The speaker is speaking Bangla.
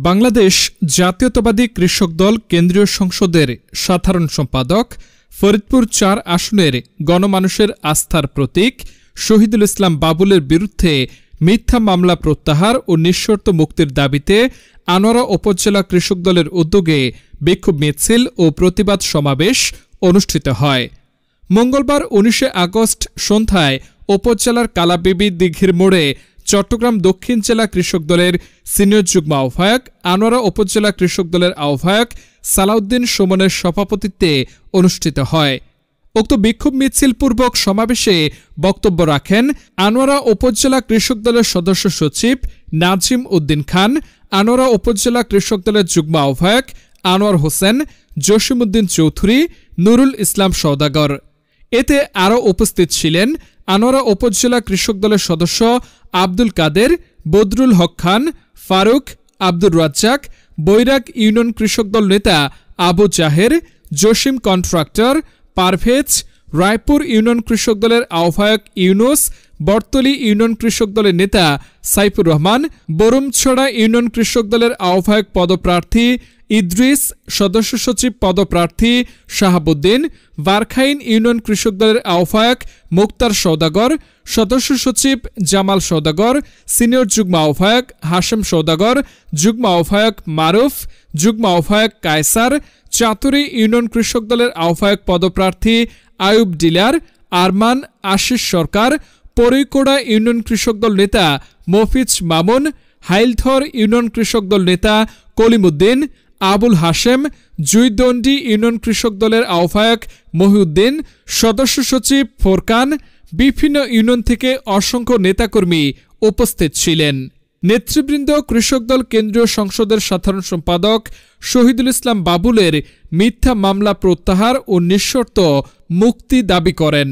বাংলাদেশ জাতীয়তাবাদী কৃষক দল কেন্দ্রীয় সংসদের সাধারণ সম্পাদক ফরিদপুর ৪ আসনের গণমানুষের আস্থার প্রতীক শহীদুল ইসলাম বাবুলের বিরুদ্ধে মিথ্যা মামলা প্রত্যাহার ও নিঃশর্ত মুক্তির দাবিতে আনোয়ারা উপজেলা কৃষক দলের উদ্যোগে বিক্ষোভ মিছিল ও প্রতিবাদ সমাবেশ অনুষ্ঠিত হয়। মঙ্গলবার ১৯ আগস্ট সন্ধ্যায় উপজেলার কালাবিবি দিঘির মোড়ে চট্টগ্রাম দক্ষিণ জেলা কৃষক দলের সিনিয়র যুগ্ম আহ্বায়ক আনোয়ারা উপজেলা কৃষক দলের আহ্বায়ক সালাউদ্দিন সুমনের সভাপতিত্বে অনুষ্ঠিত হয়। উক্ত বিক্ষোভ মিছিল পূর্বক সমাবেশে বক্তব্য রাখেন আনোয়ারা উপজেলা কৃষক দলের সদস্য সচিব নাজিম উদ্দিন খান, আনোয়ারা উপজেলা কৃষক দলের যুগ্ম আহ্বায়ক আনোয়ার হোসেন, জসিমউদ্দিন চৌধুরী, নুরুল ইসলাম সওদাগর। এতে আরও উপস্থিত ছিলেন আনোয়ারা উপজেলা কৃষক দলের সদস্য আব্দুল কাদের, বদরুল হক খান, ফারুক, আব্দুর রাজ্জাক, বৈরাগ ইউনিয়ন কৃষক দল নেতা আবু জাহের, জসিম কন্ট্রাক্টর, পারভেজ, রায়পুর ইউনিয়ন কৃষক দলের আহ্বায়ক ইউনুস, বর্তলী ইউনিয়ন কৃষক দলের নেতা সাইফুর রহমান, বরুমছড়া ইউনিয়ন কৃষক দলের আহ্বায়ক পদপ্রার্থী ইদ্রিস, সদস্য সচিব পদপ্রার্থী শাহাবুদ্দিন, বারখাইন ইউনিয়ন কৃষক দলের আহ্বায়ক মুক্তার সওদাগর, সদস্য সচিব জামাল সওদাগর, সিনিয়র যুগ্ম আহ্বায়ক হাশেম সওদাগর, যুগ্ম আহ্বায়ক মারুফ, যুগ্ম আহ্বায়ক কায়সার, চাতুরী ইউনিয়ন কৃষক দলের আহ্বায়ক পদপ্রার্থী আয়ুব ডিলার, আরমান, আশিস সরকার, পরৈকোড়া ইউনিয়ন কৃষক দল নেতা মফিজ মামুন, হাইলথর ইউনিয়ন কৃষক দল নেতা কলিমউদ্দিন, আবুল হাশেম, জুইদণ্ডী ইউনিয়ন কৃষক দলের আহ্বায়ক মহিউদ্দিন, সদস্য সচিব ফোরকান, বিভিন্ন ইউনিয়ন থেকে অসংখ্য নেতাকর্মী উপস্থিত ছিলেন। নেতৃবৃন্দ কৃষক দল কেন্দ্রীয় সংসদের সাধারণ সম্পাদক শহীদুল ইসলাম বাবুলের মিথ্যা মামলা প্রত্যাহার ও নিঃশর্ত মুক্তি দাবি করেন।